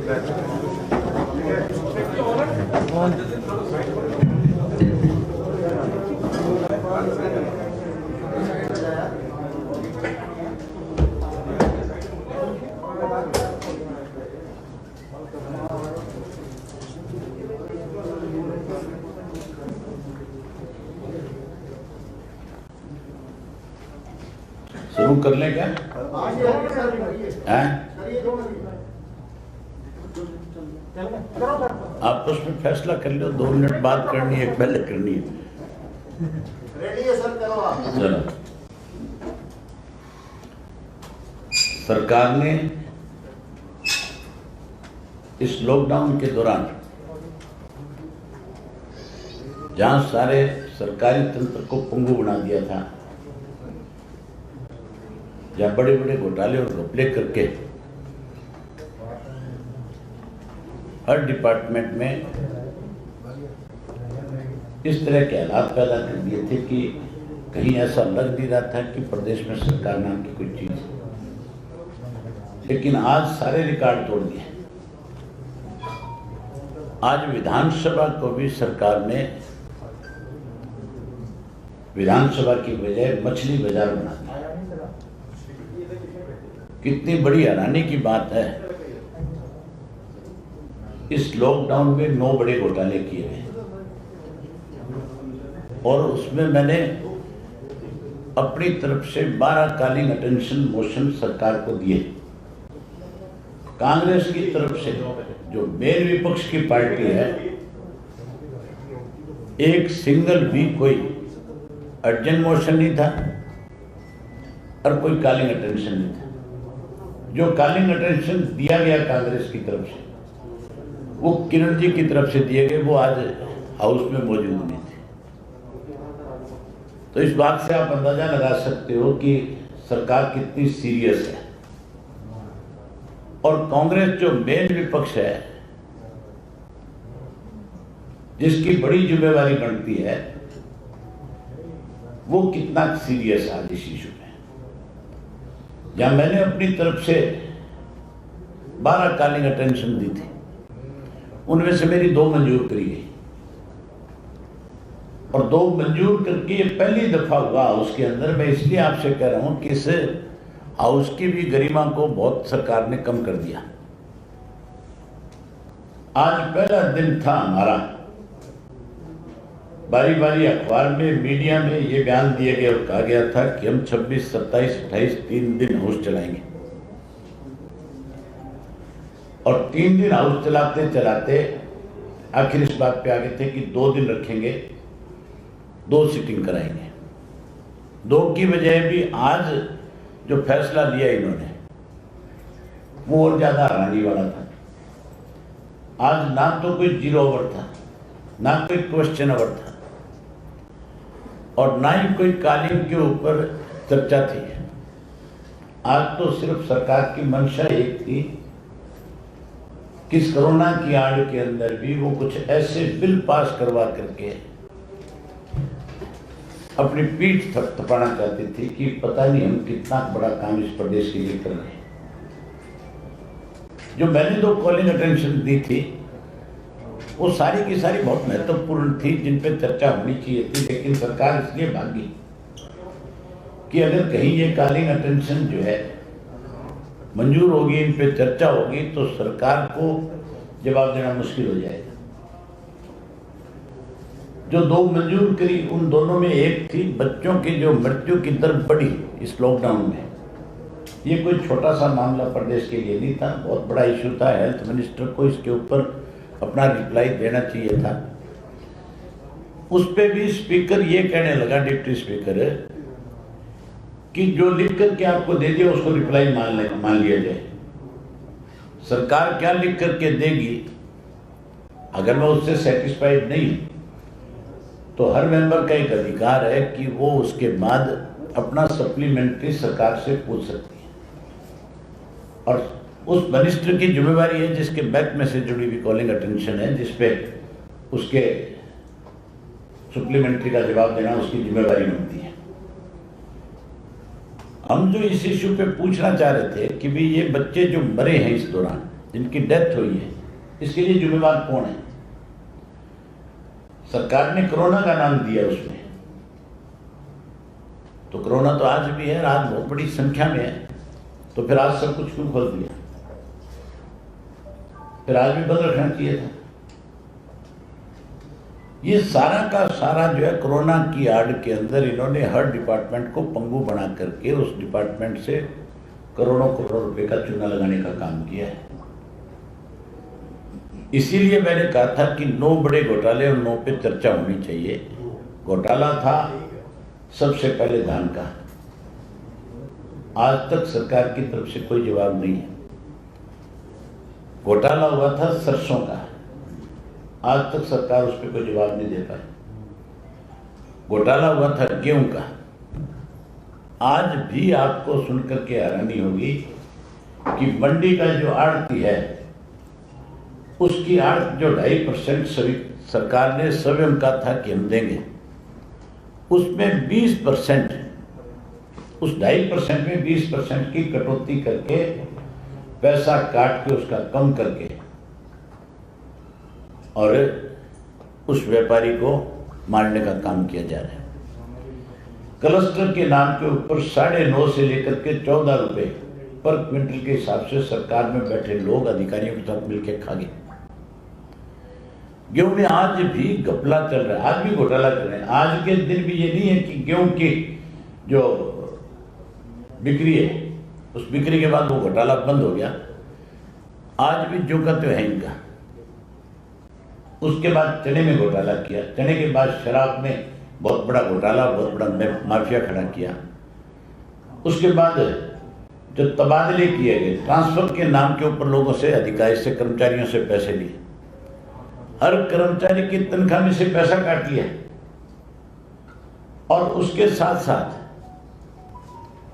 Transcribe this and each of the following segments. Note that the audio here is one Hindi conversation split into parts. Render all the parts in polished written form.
शुरू कर लें क्या? आपस में फैसला कर लो, 2 मिनट बाद करनी है, पहले करनी है। रेडी है सर, करो आप। चलो। सरकार ने इस लॉकडाउन के दौरान जहां सारे सरकारी तंत्र को पंगु बना दिया था, जहां बड़े बड़े घोटाले और घपले करके हर डिपार्टमेंट में इस तरह के हालात पैदा कर दिए थे कि कहीं ऐसा लग नहीं रहा था कि प्रदेश में सरकार नाम की कोई चीज। लेकिन आज सारे रिकॉर्ड तोड़ दिए। आज विधानसभा को भी सरकार ने विधानसभा की बजाय मछली बाजार बना दिया। कितनी बड़ी हैरानी की बात है, इस लॉकडाउन में 9 बड़े घोटाले किए गए और उसमें मैंने अपनी तरफ से 12 कॉलिंग अटेंशन मोशन सरकार को दिए। कांग्रेस की तरफ से जो मेन विपक्ष की पार्टी है, एक सिंगल भी कोई अर्जेंट मोशन नहीं था और कोई कॉलिंग अटेंशन नहीं था। जो कॉलिंग अटेंशन दिया गया कांग्रेस की तरफ से, वो किरण जी की तरफ से दिए गए, वो आज हाउस में मौजूद नहीं थे। तो इस बात से आप अंदाजा लगा सकते हो कि सरकार कितनी सीरियस है। और कांग्रेस जो मेन विपक्ष है, जिसकी बड़ी जिम्मेवारी बनती है, वो कितना सीरियस है इस इशू में। जहां मैंने अपनी तरफ से 12 कॉलिंग अटेंशन दी थी, उनमें से मेरी 2 मंजूर करी गई और 2 मंजूर करके ये पहली दफा हुआ हाउस के अंदर। मैं इसलिए आपसे कह रहा हूं कि इस हाउस की भी गरिमा को बहुत सरकार ने कम कर दिया। आज पहला दिन था हमारा, बारी बारी अखबार में, मीडिया में ये बयान दिए गए और कहा गया था कि हम 26, 27, 28 3 दिन हाउस चलाएंगे। और 3 दिन हाउस चलाते चलाते आखिर इस बात पे आ गए थे कि 2 दिन रखेंगे, 2 सिटिंग कराएंगे। 2 की बजाय भी आज जो फैसला लिया इन्होंने, वो और ज्यादा हैरानी वाला था। आज ना तो कोई 0 ओवर था, ना कोई क्वेश्चन ओवर था और ना ही कोई कॉलिंग के ऊपर चर्चा थी। आज तो सिर्फ सरकार की मंशा एक थी कि इस कोरोना की आड़ के अंदर भी वो कुछ ऐसे बिल पास करवा करके अपनी पीठ थपथपाना चाहती थी कि पता नहीं हम कितना बड़ा काम इस प्रदेश के लिए कर रहे हैं। जो मैंने 2 कॉलिंग अटेंशन दी थी, वो सारी की सारी बहुत महत्वपूर्ण थी, जिन पे चर्चा होनी चाहिए थी। लेकिन सरकार इसलिए भागी कि अगर कहीं ये कॉलिंग अटेंशन जो है मंजूर होगी, इन पे चर्चा होगी, तो सरकार को जवाब देना मुश्किल हो जाएगा। जो 2 मंजूर करी, उन दोनों में एक थी बच्चों की जो मृत्यु की दर बढ़ी इस लॉकडाउन में। ये कोई छोटा सा मामला प्रदेश के लिए नहीं था, बहुत बड़ा इशू था। हेल्थ मिनिस्टर को इसके ऊपर अपना रिप्लाई देना चाहिए था। उस पे भी स्पीकर ये कहने लगा, डिप्टी स्पीकर, कि जो लिख करके आपको दे दिया उसको रिप्लाई मान लिया जाए। सरकार क्या लिख करके देगी, अगर मैं उससे सेटिस्फाइड नहीं तो हर मेंबर का एक अधिकार है कि वो उसके बाद अपना सप्लीमेंट्री सरकार से पूछ सकती है। और उस मिनिस्टर की जिम्मेवारी है जिसके बैक में से जुड़ी हुई कॉलिंग अटेंशन है, जिसपे उसके सप्लीमेंट्री का जवाब देना उसकी जिम्मेवारी बनती है। हम जो इस इश्यू पे पूछना चाह रहे थे कि भी ये बच्चे जो मरे हैं इस दौरान, जिनकी डेथ हुई है, इसके लिए जिम्मेवार कौन है? सरकार ने कोरोना का नाम दिया उसमें, तो कोरोना तो आज भी है, आज बहुत बड़ी संख्या में है, तो फिर आज सब कुछ क्यों खोल दिया? फिर आज भी बंद रखना चाहिए था। ये सारा का सारा जो है कोरोना की आड़ के अंदर इन्होंने हर डिपार्टमेंट को पंगु बना करके उस डिपार्टमेंट से करोड़ों करोड़ रुपए का चूना लगाने का काम किया है। इसीलिए मैंने कहा था कि 9 बड़े घोटाले और 9 पे चर्चा होनी चाहिए। घोटाला था सबसे पहले धान का, आज तक सरकार की तरफ से कोई जवाब नहीं है। घोटाला हुआ था सरसों का, आज तक सरकार उस पर कोई जवाब नहीं दे पाई। घोटाला हुआ था गेहूं का, आज भी आपको सुनकर के हैरानी होगी कि मंडी का जो आड़ती है उसकी आड़त जो 2.5% सरकार ने स्वयं कहा था कि हम देंगे, उसमें 20%, उस 2.5% में 20% की कटौती करके पैसा काट के उसका कम करके और उस व्यापारी को मारने का काम किया जा रहा है। क्लस्टर के नाम के ऊपर 9.5 से लेकर के 14 रुपए पर क्विंटल के हिसाब से सरकार में बैठे लोग अधिकारियों के साथ मिलकर खा गए। गेहूं में आज भी घपला चल रहा है, आज भी घोटाला चल रहा है। आज के दिन भी ये नहीं है कि गेहूं की जो बिक्री है उस बिक्री के बाद वो घोटाला बंद हो गया, आज भी जो का तो है इनका। उसके बाद चने में घोटाला किया, चने के बाद शराब में बहुत बड़ा घोटाला, बहुत बड़ा माफिया खड़ा किया। उसके बाद जो तबादले किए गए, ट्रांसफर के नाम के ऊपर लोगों से, अधिकारी से, कर्मचारियों से पैसे लिए, हर कर्मचारी की तनख्वाह में से पैसा काट लिया। और उसके साथ साथ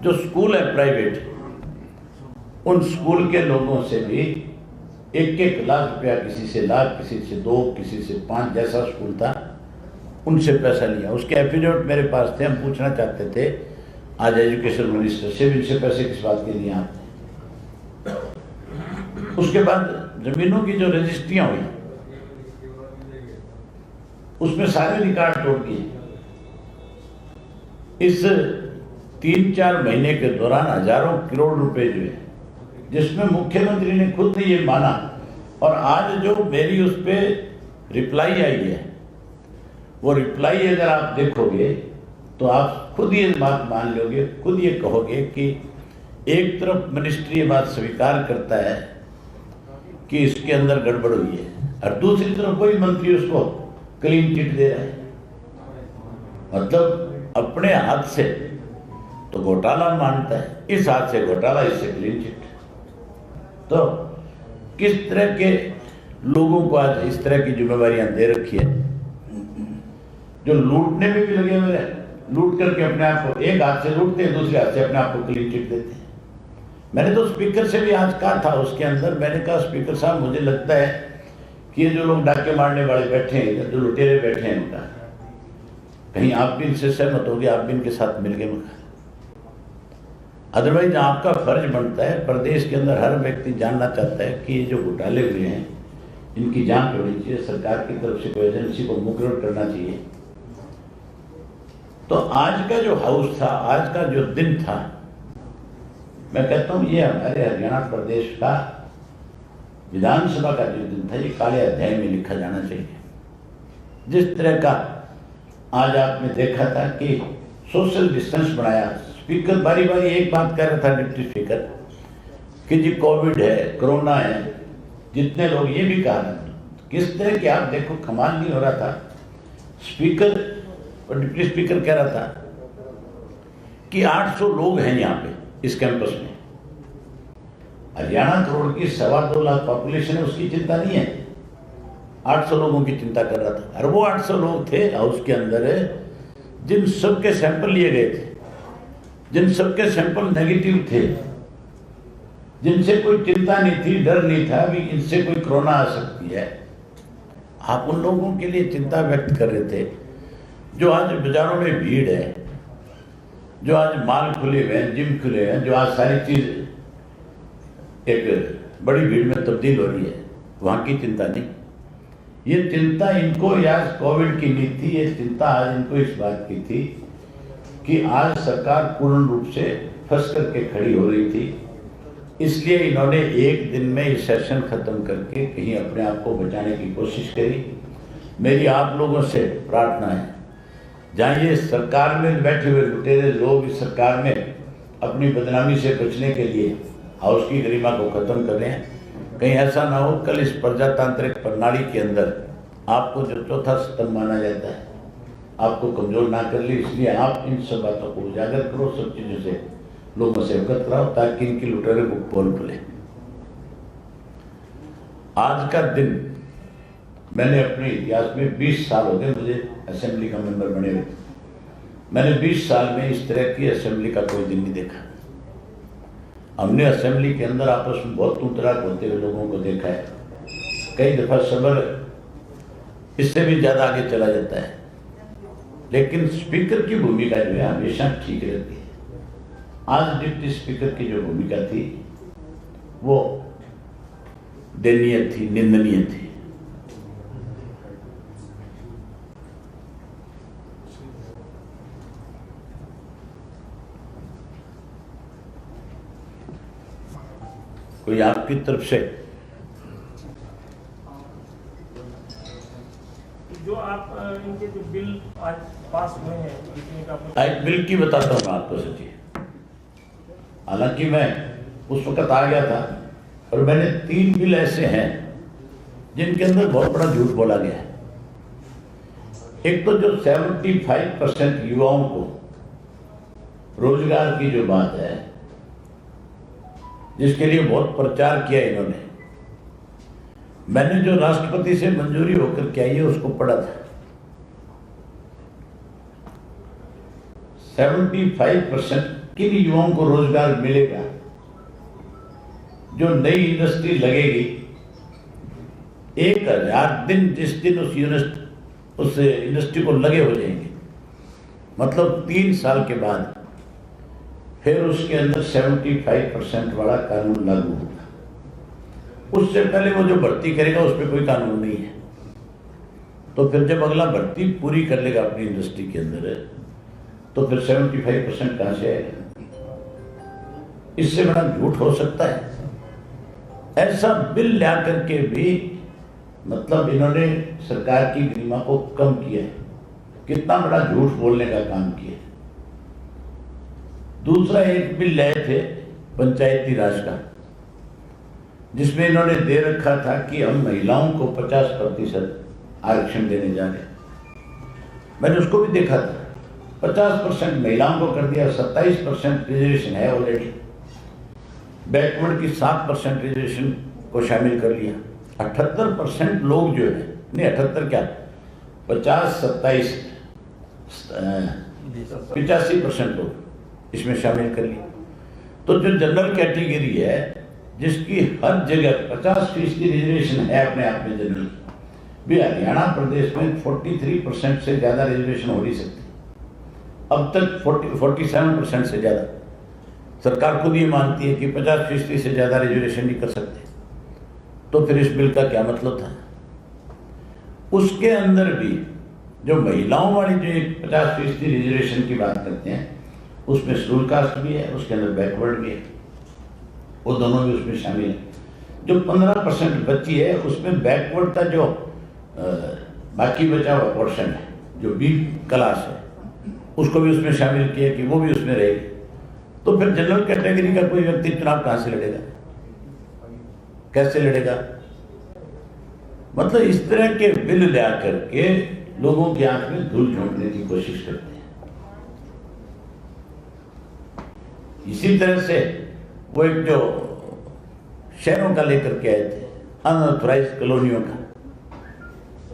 जो स्कूल है प्राइवेट, उन स्कूल के लोगों से भी 1-1 लाख रुपया, किसी से लाख, किसी से 2, किसी से 5, जैसा स्कूल था उनसे पैसा लिया। उसके एफिडेविट मेरे पास थे, हम पूछना चाहते थे आज एजुकेशन मिनिस्टर से भी, इनसे पैसे किस बात के लिए आपने। उसके बाद जमीनों की जो रजिस्ट्रियां हुई उसमें सारे रिकॉर्ड तोड़ दिए। इस 3-4 महीने के दौरान हजारों करोड़ रुपए जो है, जिसमें मुख्यमंत्री ने खुद ने ये माना, और आज जो मेरी उस पर रिप्लाई आई है, वो रिप्लाई अगर आप देखोगे तो आप खुद ये बात मान लोगे, खुद ये कहोगे कि एक तरफ मिनिस्ट्री ये बात स्वीकार करता है कि इसके अंदर गड़बड़ हुई है, और दूसरी तरफ कोई मंत्री उसको क्लीन चिट दे रहा है। मतलब अपने हाथ से तो घोटाला मानता है, इस हाथ से घोटाला, इससे क्लीन चिट। तो किस तरह के लोगों को आज इस तरह की जिम्मेवारियां दे रखी है, जो लूटने में भी लगे हुए हैं, लूट करके अपने आप को, एक हाथ से लूटते हैं, दूसरे हाथ से अपने आप को क्लीन चिट देते हैं। मैंने तो स्पीकर से भी आज कहा था, उसके अंदर मैंने कहा, स्पीकर साहब मुझे लगता है कि ये जो लोग डाके मारने वाले बैठे हैं, जो लुटेरे बैठे हैं, उनका कहीं आप भी इनसे सहमत होंगे, आप भी इनके साथ मिल गए। अदरवाइज आपका फर्ज बनता है, प्रदेश के अंदर हर व्यक्ति जानना चाहता है कि ये जो घोटाले हुए हैं इनकी जांच होनी चाहिए, सरकार की तरफ से कोई एजेंसी को मुकर्रर करना चाहिए। तो आज का जो हाउस था, आज का जो दिन था, मैं कहता हूँ ये हमारे हरियाणा प्रदेश का विधानसभा का जो दिन था, ये काले अध्याय में लिखा जाना चाहिए। जिस तरह का आज आपने देखा था कि सोशल डिस्टेंस बनाया, स्पीकर बारी बारी एक बात कह रहा था, डिप्टी स्पीकर, कि जी कोविड है, कोरोना है, जितने लोग, ये भी कहा था। किस तरह के, आप देखो, कमाल नहीं हो रहा था। स्पीकर और डिप्टी स्पीकर कह रहा था कि 800 लोग हैं यहाँ पे इस कैंपस में। हरियाणा करोड़ की 2.25 लाख पॉपुलेशन है, उसकी चिंता नहीं है, 800 लोगों की चिंता कर रहा था। और वो 800 लोग थे हाउस के अंदर जिन सबके सैंपल लिए गए थे, जिन सबके सैंपल नेगेटिव थे, जिनसे कोई चिंता नहीं थी, डर नहीं था भी इनसे कोई कोरोना आ सकती है। आप उन लोगों के लिए चिंता व्यक्त कर रहे थे जो आज बाजारों में भीड़ है, जो आज माल खुले हुए हैं, जिम खुले हैं, जो आज सारी चीज एक बड़ी भीड़ में तब्दील हो रही है, वहाँ की चिंता नहीं। ये चिंता इनको आज कोविड की नहीं थी, ये चिंता आज इनको इस बात की थी कि आज सरकार पूर्ण रूप से फंस करके खड़ी हो रही थी। इसलिए इन्होंने एक दिन में ये सेशन खत्म करके कहीं अपने आप को बचाने की कोशिश करी। मेरी आप लोगों से प्रार्थना है, जहाँ ये सरकार में बैठे हुए लुटेरे लोग इस सरकार में अपनी बदनामी से बचने के लिए हाउस की गरिमा को खत्म कर रहे हैं, कहीं ऐसा ना हो कल इस प्रजातांत्रिक प्रणाली के अंदर आपको जो चौथा स्तंभ माना जाता है आपको कमजोर ना कर ले। इसलिए आप इन सब बातों को उजागर करो, सब चीजों से लोगों से अवगत कराओ ताकि इनकी लुटेरे को पोल खुले। आज का दिन मैंने अपने इतिहास में 20 साल हो गए मुझे असेंबली का मेंबर बने हुए, मैंने 20 साल में इस तरह की असेंबली का कोई दिन नहीं देखा। हमने असेंबली के अंदर आपस में बहुत तूतराक होते हुए लोगों को देखा है, कई दफा सबर इससे भी ज्यादा आगे चला जाता है, लेकिन स्पीकर की भूमिका जो है हमेशा ठीक रहती है। आज डिप्टी स्पीकर की जो भूमिका थी वो दयनीय थी, निंदनीय थी। कोई आपकी तरफ से जो आप इनके जो बिल आज पास हुए हैं जितने का एक बिल की बताता हूँ आपको सच्ची। हालांकि मैं उस वक्त आ गया था और मैंने 3 बिल ऐसे हैं जिनके अंदर बहुत बड़ा झूठ बोला गया है। एक तो जो 75% युवाओं को रोजगार की जो बात है, जिसके लिए बहुत प्रचार किया इन्होंने, मैंने जो राष्ट्रपति से मंजूरी होकर के आई है उसको पढ़ा था। 75% किन युवाओं को रोजगार मिलेगा, जो नई इंडस्ट्री लगेगी 1000 दिन जिस दिन उस इंडस्ट्री को लगे हो जाएंगे, मतलब 3 साल के बाद फिर उसके अंदर 75% वाला कानून लागू होगा। उससे पहले वो जो भर्ती करेगा उस पर कोई कानून नहीं है। तो फिर जब अगला भर्ती पूरी कर लेगा अपनी इंडस्ट्री के अंदर, तो फिर 75% कहां से आएगा? इससे बड़ा झूठ हो सकता है? ऐसा बिल ला करके भी मतलब इन्होंने सरकार की गरिमा को कम किया है। कितना बड़ा झूठ बोलने का काम किया। दूसरा एक बिल लाए थे पंचायती राज का, जिसमें इन्होंने दे रखा था कि हम महिलाओं को 50% आरक्षण देने जा रहे। मैंने उसको भी देखा था, 50% महिलाओं को कर दिया, 27% रिजर्वेशन है ऑलरेडी, बैकवर्ड की 7% रिजर्वेशन को शामिल कर लिया। 78% लोग जो है, नहीं 78 क्या, 50, 27, 85% लोग इसमें शामिल कर लिया। तो जो जनरल कैटेगरी है जिसकी हर जगह 50% रिजर्वेशन है अपने आप में जनरल, भी हरियाणा प्रदेश में 43% से ज्यादा रिजर्वेशन हो नहीं सकती। अब तक 47% से ज्यादा सरकार खुद ये मानती है कि 50% से ज्यादा रिजर्वेशन नहीं कर सकते। तो फिर इस बिल का क्या मतलब था? उसके अंदर भी जो महिलाओं वाली जो एक 50% रिजर्वेशन की बात करते हैं, उसमें शेड्यूल कास्ट भी है, उसके अंदर बैकवर्ड भी है, वो दोनों भी उसमें शामिल है। जो 15% बची है उसमें बैकवर्ड का जो बाकी बचा हुआ पोर्शन है, जो बी क्लास है, उसको भी उसमें शामिल किया कि वो भी उसमें रहेगी। तो फिर जनरल कैटेगरी का कोई व्यक्ति चुनाव कहां से लड़ेगा, कैसे लड़ेगा? मतलब इस तरह के बिल ला करके लोगों की आंख में धूल झोंकने की कोशिश करते हैं। इसी तरह से वो एक जो शहरों का लेकर के आए थे, अनऑथराइज्ड कॉलोनियों का,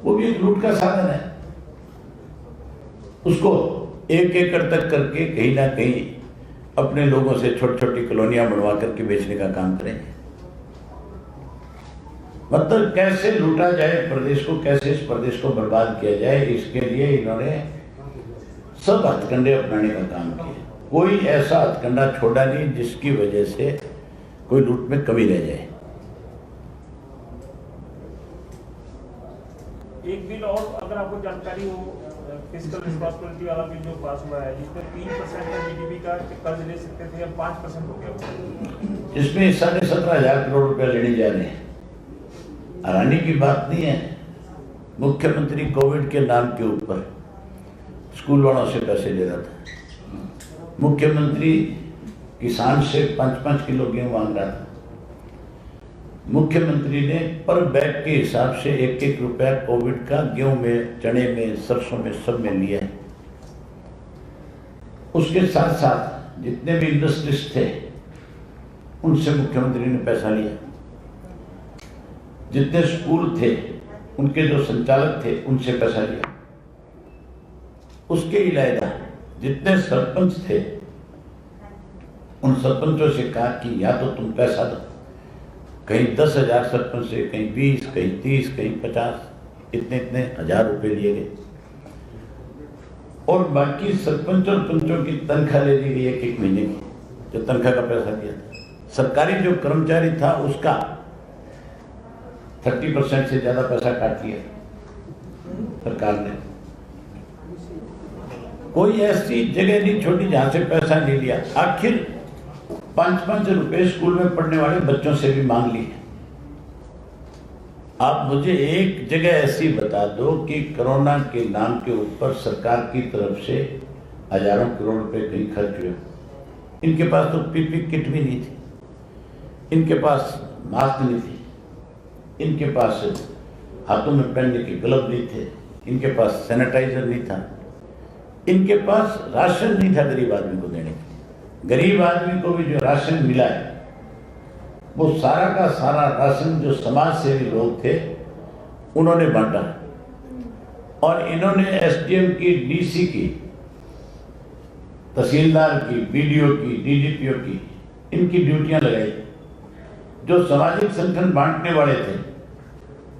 वो भी एक लूट का साधन है। उसको 1 एकड़ तक करके कहीं ना कहीं अपने लोगों से छोटी छोटी कॉलोनियां बनवा करके बेचने का काम करेंगे। मतलब कैसे लूटा जाए प्रदेश को, कैसे इस प्रदेश को बर्बाद किया जाए, इसके लिए इन्होंने सब हथकंडे अपनाने का काम किया। कोई ऐसा हथकंडा छोड़ा नहीं जिसकी वजह से कोई लूट में कमी रह जाए। एक बिल और अगर आपको जानकारी हो, फिजिकल रिस्पांसिबिलिटी वाला बिल जो पास हुआ है, जिसमें 3% का जीडीपी का कर्ज ले सकते थे, अब 5% हो गया। इसमें 17,500 करोड़ रुपए लेने जा रहे हैं। हैरानी की बात नहीं है, मुख्यमंत्री कोविड के नाम के ऊपर स्कूल वालों से पैसे ले रहा था, मुख्यमंत्री किसान से 5-5 किलो गेहूं मांग रहा था, मुख्यमंत्री ने पर बैग के हिसाब से 1-1 रुपया कोविड का गेहूं में, चने में, सरसों में, सब में लिया है। उसके साथ साथ जितने भी इंडस्ट्रीज थे उनसे मुख्यमंत्री ने पैसा लिया, जितने स्कूल थे उनके जो संचालक थे उनसे पैसा लिया। उसके अलावा जितने सरपंच थे उन सरपंचों से कहा कि या तो तुम पैसा दो, कहीं 10,000 सरपंच से, कहीं 20, कहीं 30, कहीं 50, इतने हजार रुपए लिए गए और बाकी सरपंच और पंचों की तनख्वाह ले ली गई 1-1 महीने की, जो तनख्वाह का पैसा दिया था। सरकारी जो कर्मचारी था उसका 30% से ज्यादा पैसा काट लिया सरकार ने। कोई ऐसी जगह नहीं छोड़ी जहां से पैसा नहीं लिया। आखिर 5-5 रुपए स्कूल में पढ़ने वाले बच्चों से भी मांग लिए। आप मुझे एक जगह ऐसी बता दो कि कोरोना के नाम के ऊपर सरकार की तरफ से हजारों करोड़ रुपए कहीं खर्च हुए। इनके पास तो पीपी किट भी नहीं थी, इनके पास मास्क नहीं थी, इनके पास हाथों में पहनने के ग्लव नहीं थे, इनके पास सैनिटाइजर नहीं था, इनके पास राशन नहीं था गरीब आदमी को देने के लिए। गरीब आदमी को भी जो राशन मिला है वो सारा का सारा राशन जो समाज सेवी लोग थे उन्होंने बांटा और इन्होंने एसडीएम की, डीसी की, तहसीलदार की, बीडीओ की, डीजीपीओ की, इनकी ड्यूटियां लगाई। जो सामाजिक संगठन बांटने वाले थे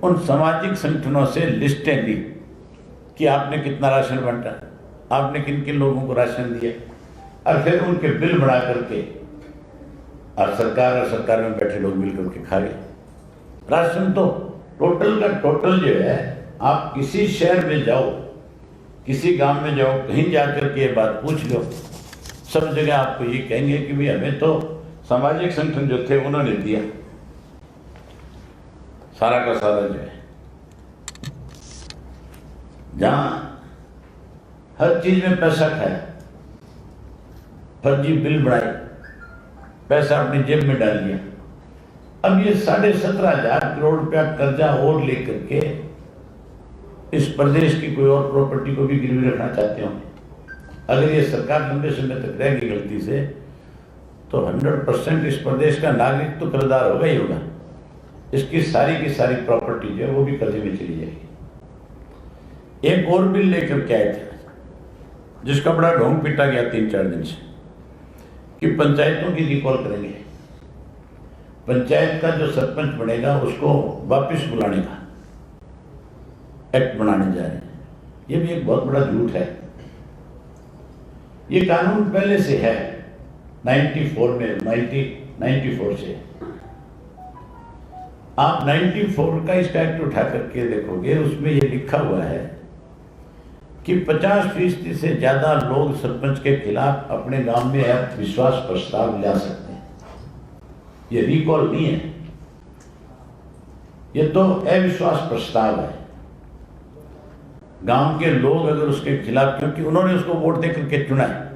उन सामाजिक संगठनों से लिस्टें दी कि आपने कितना राशन बांटा, आपने किन किन लोगों को राशन दिया, और फिर उनके बिल बना करके और सरकार में बैठे लोग मिल करके खा गए। राशन तो टोटल का टोटल जो है, आप किसी शहर में जाओ, किसी गांव में जाओ, कहीं जाकर के ये बात पूछ लो, सब जगह आपको ये कहेंगे कि भाई हमें तो सामाजिक संगठन जो थे उन्होंने दिया। सारा का सारा जो है, जहां हर चीज में पैसा खाया, फर्जी बिल बनाए, पैसा अपनी जेब में डाल लिया। अब ये 17,500 करोड़ रुपया कर्जा और लेकर के इस प्रदेश की कोई और प्रॉपर्टी को भी गिरवी रखना चाहते हो। अगर ये सरकार लंबे समय तक रहेगी गलती से तो 100% इस प्रदेश का नागरिक तो कर्जदार होगा ही होगा। इसकी सारी की सारी प्रॉपर्टी जो है वो भी कर्जे में चली जाएगी। एक और बिल लेकर के आए थे जिसका बड़ा ढोंग पीटा गया 3-4 दिन से कि पंचायतों की रिकॉल करेंगे, पंचायत का जो सरपंच बनेगा उसको वापस बुलाने का एक्ट बनाने जा रहे हैं। ये भी एक बहुत बड़ा झूठ है। ये कानून पहले से है 1994 से। आप 94 का इसका एक्ट उठा करके देखोगे, उसमें ये लिखा हुआ है कि 50% से ज्यादा लोग सरपंच के खिलाफ अपने गांव में विश्वास प्रस्ताव ला सकते हैं। ये रिकॉल नहीं है, ये तो अविश्वास प्रस्ताव है। गांव के लोग अगर उसके खिलाफ, क्योंकि उन्होंने उसको वोट दे करके चुना है,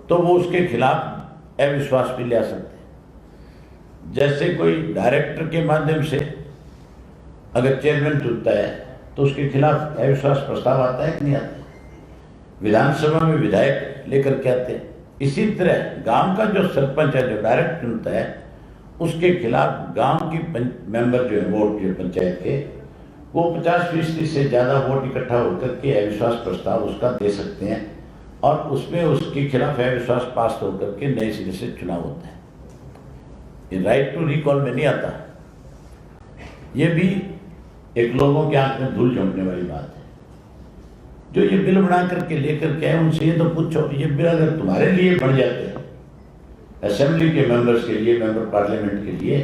तो वो उसके खिलाफ अविश्वास भी ले सकते हैं। जैसे कोई डायरेक्टर के माध्यम से अगर चेयरमैन चुनता है तो उसके खिलाफ अविश्वास प्रस्ताव आता है कि नहीं आता? विधानसभा में विधायक लेकर के आते हैं। इसी तरह गांव का जो सरपंच है, जो डायरेक्ट चुनता है, उसके खिलाफ गांव की मेंबर जो है वोट जो पंचायत के, वो 50% से ज़्यादा वोट इकट्ठा होकर के अविश्वास प्रस्ताव उसका दे सकते हैं और उसमें उसके खिलाफ अविश्वास पास होकर के नए सिरे से चुनाव होता है। ये राइट टू रिकॉल में नहीं आता। ये भी एक लोगों के आंख में धूल झोंकने वाली बात है। जो ये बिल बना करके लेकर के आए उनसे ये तो पूछो, ये बिल अगर तुम्हारे लिए बन जाते हैं, असेंबली के मेंबर्स के लिए, मेंबर पार्लियामेंट के लिए,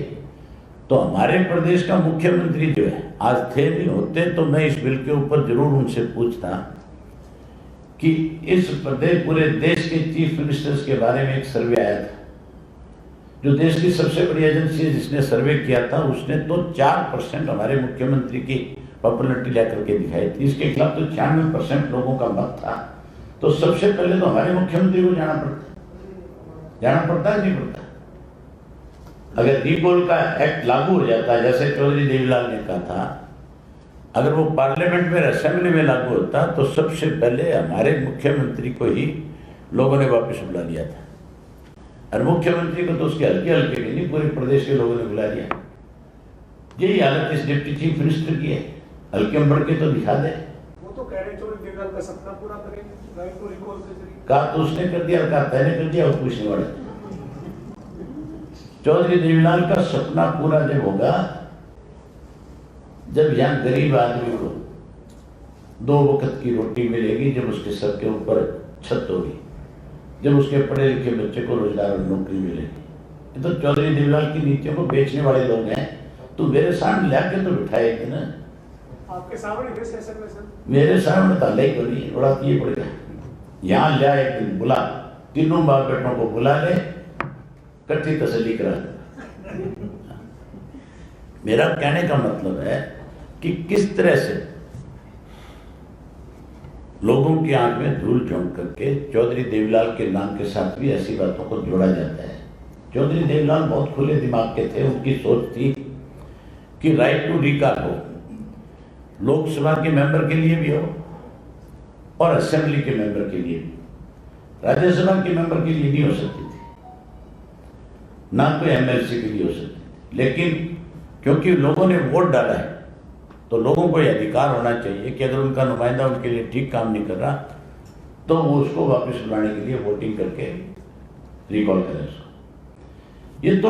तो हमारे प्रदेश का मुख्यमंत्री जो है, आज थे नहीं, होते तो मैं इस बिल के ऊपर जरूर उनसे पूछता कि इस प्रदेश पूरे देश के चीफ मिनिस्टर्स के बारे में एक सर्वे आया था, जो देश की सबसे बड़ी एजेंसी है जिसने सर्वे किया था, उसने तो 4% हमारे मुख्यमंत्री की पॉपुलरिटी लेकर के दिखाई थी। इसके खिलाफ तो 96% लोगों का मत था। तो सबसे पहले तो हमारे मुख्यमंत्री को जाना पड़ता है नहीं पड़ता। अगर रिकॉल का एक्ट लागू हो जाता है, जैसे चौधरी देवीलाल ने कहा था, अगर वो पार्लियामेंट में असेंबली में लागू होता तो सबसे पहले हमारे मुख्यमंत्री को ही लोगों ने वापस बुला लिया था। और मुख्यमंत्री को तो उसके हल्के हल्के भी नहीं, पूरे प्रदेश के लोगों ने बुला लिया। यही हालत इस डिप्टी चीफ मिनिस्टर की है, हल्के में बढ़ के तो दिखा दे। वो तो कह रहे चौधरी देवीलाल का सपना पूरा करेंगे राइट टू रिकॉल के जरिए। कहा तो उसने कर दिया, कहा तैने कर दिया, और कुछ नहीं बढ़ा। चौधरी देवीलाल का सपना पूरा जब होगा, जब यहाँ गरीब आदमी को 2 वक्त की रोटी मिलेगी, जब उसके सर के ऊपर छत होगी, जब उसके पढ़े लिखे बच्चे को रोजगार और नौकरी मिलेगी। ये तो चौधरी देवीलाल की नीतियों को बेचने वाले लोग हैं। तो मेरे सामने लाके तो बिठाएगी ना, आपके सामने सेशन में सर मेरे सामने तो ही बनी बड़ा ये पड़ेगा। यहाँ लिया एक दिन बुला, तीनों बाप बेटों को बुला ले, कच्ची तसल्ली करा। मेरा कहने का मतलब है कि किस तरह से लोगों की आंख में धूल झोंक करके चौधरी देवीलाल के नाम के साथ भी ऐसी बातों को जोड़ा जाता है। चौधरी देवीलाल बहुत खुले दिमाग के थे। उनकी सोच थी कि राइट टू रिकॉल हो, लोकसभा के मेंबर के लिए भी हो और असेंबली के मेंबर के लिए भी। राज्यसभा के मेंबर के लिए नहीं हो सकती थी, ना कोई एमएलसी के लिए हो सकती थी। लेकिन क्योंकि लोगों ने वोट डाला है, तो लोगों को यह अधिकार होना चाहिए कि अगर उनका नुमाइंदा उनके लिए ठीक काम नहीं कर रहा, तो वो उसको वापस बुलाने के लिए वोटिंग करके रिकॉल करें उसको। ये तो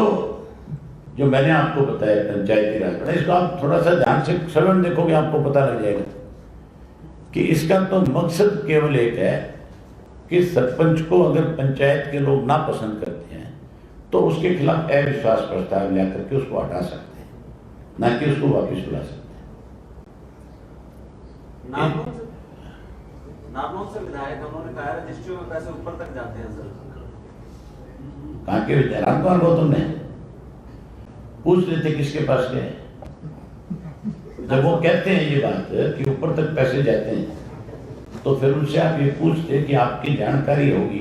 जो मैंने आपको बताया पंचायती राज का, इसको आप थोड़ा सा ध्यान से सलन देखोगे, आपको पता लग जाएगा कि इसका तो मकसद केवल एक है कि सरपंच को अगर पंचायत के लोग ना पसंद करते हैं तो उसके खिलाफ अविश्वास प्रस्ताव लेकर के उसको हटा सकते हैं, ना कि उसको वापस बुला सकते हैं। नामलों से विधायक उन्होंने कहा है रजिस्ट्रियों में पैसे ऊपर तक जाते हैं सर। कहाँ के जयराम कुमार गौतम ने पूछ लेते किसके पास गए। जब वो कहते हैं ये बात कि ऊपर तक पैसे जाते हैं, तो फिर उनसे आप ये पूछते कि आपकी जानकारी होगी